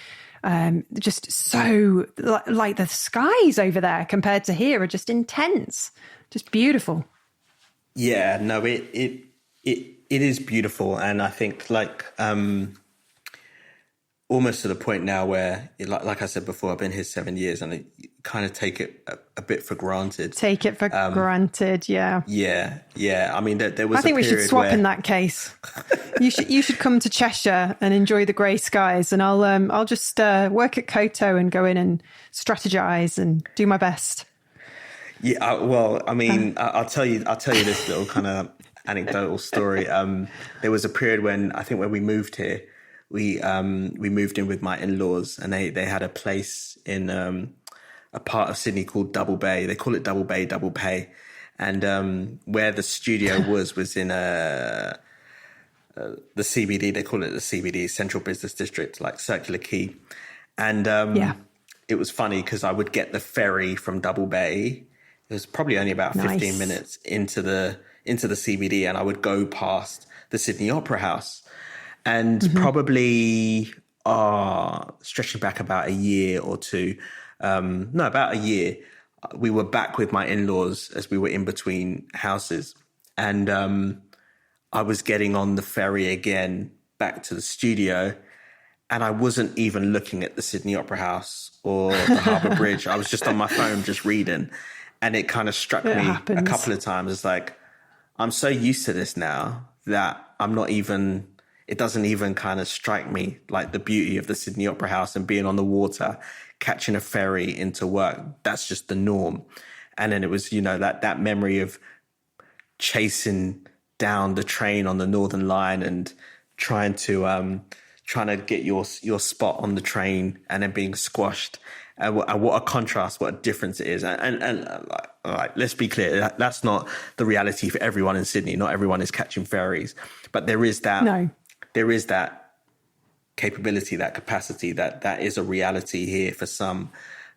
A: just so, like the skies over there compared to here are just intense, just beautiful.
B: Yeah, no, it is beautiful, and I think like almost to the point now where, like I said before, I've been here 7 years, and I kind of take it a bit for granted.
A: Take it for granted, yeah.
B: Yeah. I mean, there was.
A: I think we should swap in that case. You should come to Cheshire and enjoy the grey skies, and I'll just work at Koto and go in and strategize and do my best.
B: Yeah, well, I mean, I'll tell you this little kind of anecdotal story. There was a period when we moved here, we moved in with my in-laws, and they had a place in a part of Sydney called Double Bay. They call it Double Bay, Double Pay, and where the studio was in the CBD. They call it the CBD, Central Business District, like Circular Quay, and it was funny because I would get the ferry from Double Bay. It was probably only about 15 minutes into the CBD, and I would go past the Sydney Opera House, and probably stretching back about a year or two, about a year, we were back with my in-laws as we were in between houses, and I was getting on the ferry again back to the studio, and I wasn't even looking at the Sydney Opera House or the Harbour Bridge. I was just on my phone just reading. And it kind of struck me a couple of times. It's like, I'm so used to this now that it doesn't even kind of strike me like the beauty of the Sydney Opera House and being on the water, catching a ferry into work. That's just the norm. And then it was, that memory of chasing down the train on the Northern Line and trying to get your spot on the train and then being squashed. And what a contrast, what a difference it is. And let's be clear, that's not the reality for everyone in Sydney. Not everyone is catching ferries, but there is that capability, that capacity, that is a reality here for some.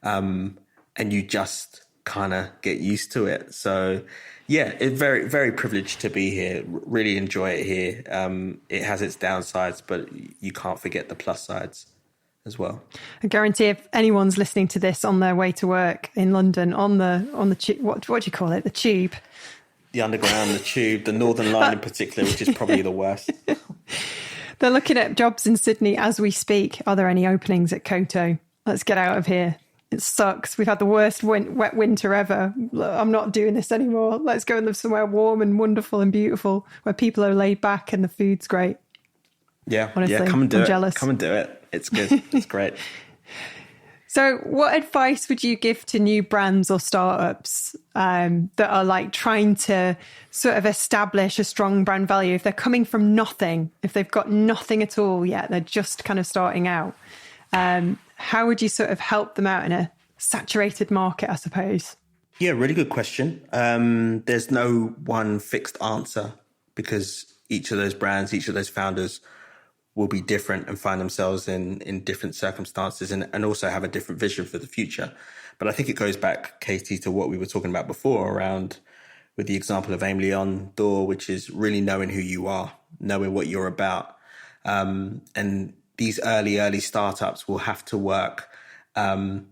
B: And you just kind of get used to it. So yeah, it's very, very privileged to be here. Really enjoy it here. It has its downsides, but you can't forget the plus sides as well.
A: I guarantee if anyone's listening to this on their way to work in London on the tube, what do you call it? The tube.
B: The underground, the tube, the Northern Line in particular, which is probably the worst.
A: They're looking at jobs in Sydney as we speak. Are there any openings at Koto? Let's get out of here. It sucks. We've had the worst wet winter ever. I'm not doing this anymore. Let's go and live somewhere warm and wonderful and beautiful where people are laid back and the food's great.
B: Yeah,
A: honestly,
B: come and do
A: I'm
B: it.
A: Jealous.
B: Come and do it. It's good. It's great.
A: So what advice would you give to new brands or startups that are like trying to sort of establish a strong brand value? If they're coming from nothing, if they've got nothing at all yet, they're just kind of starting out. How would you sort of help them out in a saturated market, I suppose?
B: Yeah, really good question. There's no one fixed answer because each of those brands, each of those founders will be different and find themselves in different circumstances and also have a different vision for the future. But I think it goes back, Katie, to what we were talking about before around with the example of Aim Leon Door, which is really knowing who you are, knowing what you're about. And these early startups will have to work and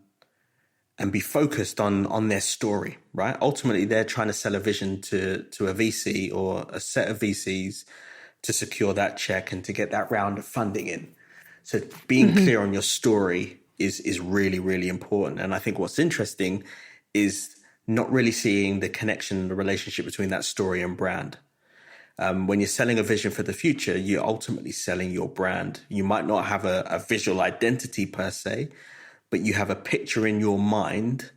B: be focused on their story, right? Ultimately, they're trying to sell a vision to a VC or a set of VCs to secure that check and to get that round of funding in. So being clear on your story is really, really important. And I think what's interesting is not really seeing the connection, the relationship between that story and brand. When you're selling a vision for the future, you're ultimately selling your brand. You might not have a visual identity per se, but you have a picture in your mind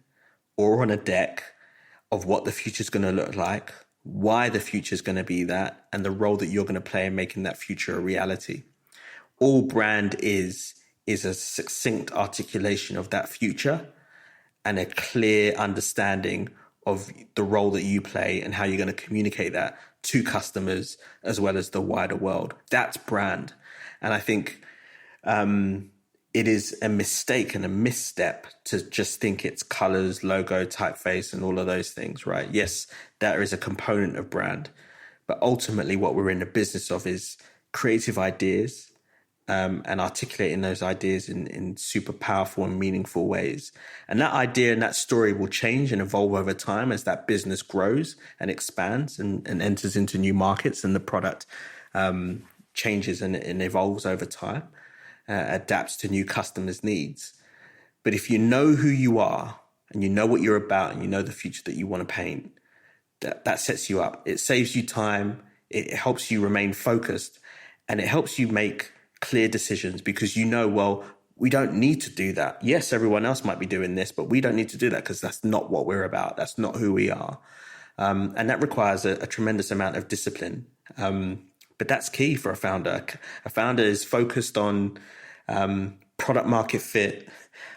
B: or on a deck of what the future is going to look like, why the future is going to be that, and the role that you're going to play in making that future a reality. All brand is a succinct articulation of that future and a clear understanding of the role that you play and how you're going to communicate that to customers as well as the wider world. That's brand. And I think it is a mistake and a misstep to just think it's colors, logo, typeface, and all of those things, right? Yes, that is a component of brand. But ultimately, what we're in the business of is creative ideas and articulating those ideas in super powerful and meaningful ways. And that idea and that story will change and evolve over time as that business grows and expands and enters into new markets and the product changes and evolves over time. Adapts to new customers' needs. But if you know who you are and you know what you're about and you know the future that you want to paint, that sets you up. It saves you time. It helps you remain focused and it helps you make clear decisions because you know, well, we don't need to do that. Yes, everyone else might be doing this, but we don't need to do that because that's not what we're about. That's not who we are. And that requires a tremendous amount of discipline. But that's key for a founder. A founder is focused on product market fit,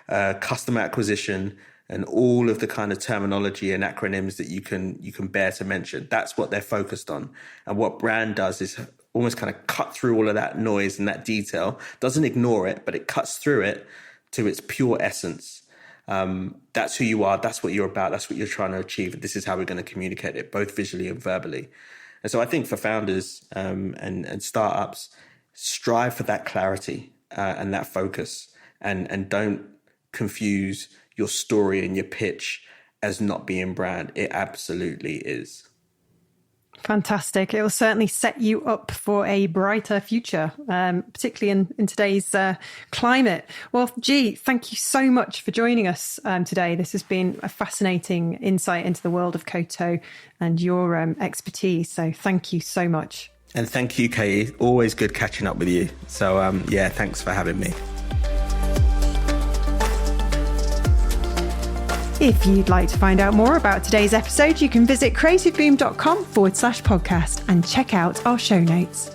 B: customer acquisition, and all of the kind of terminology and acronyms that you can bear to mention. That's what they're focused on. And what brand does is almost kind of cut through all of that noise and that detail, doesn't ignore it, but it cuts through it to its pure essence. That's who you are. That's what you're about. That's what you're trying to achieve. This is how we're going to communicate it, both visually and verbally. And so I think for founders and startups, strive for that clarity and that focus and don't confuse your story and your pitch as not being brand. It absolutely is.
A: Fantastic. It will certainly set you up for a brighter future, particularly in today's climate. Well, G, thank you so much for joining us today. This has been a fascinating insight into the world of Koto and your expertise. So thank you so much.
B: And thank you, Katie. Always good catching up with you. So yeah, thanks for having me.
A: If you'd like to find out more about today's episode, you can visit creativeboom.com/podcast and check out our show notes.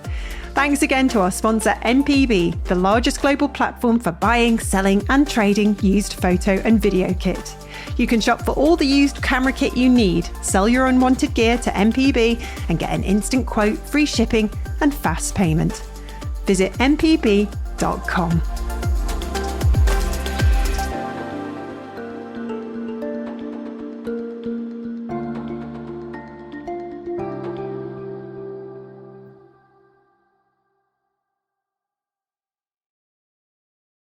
A: Thanks again to our sponsor, MPB, the largest global platform for buying, selling, and trading used photo and video kit. You can shop for all the used camera kit you need, sell your unwanted gear to MPB, and get an instant quote, free shipping, and fast payment. Visit mpb.com.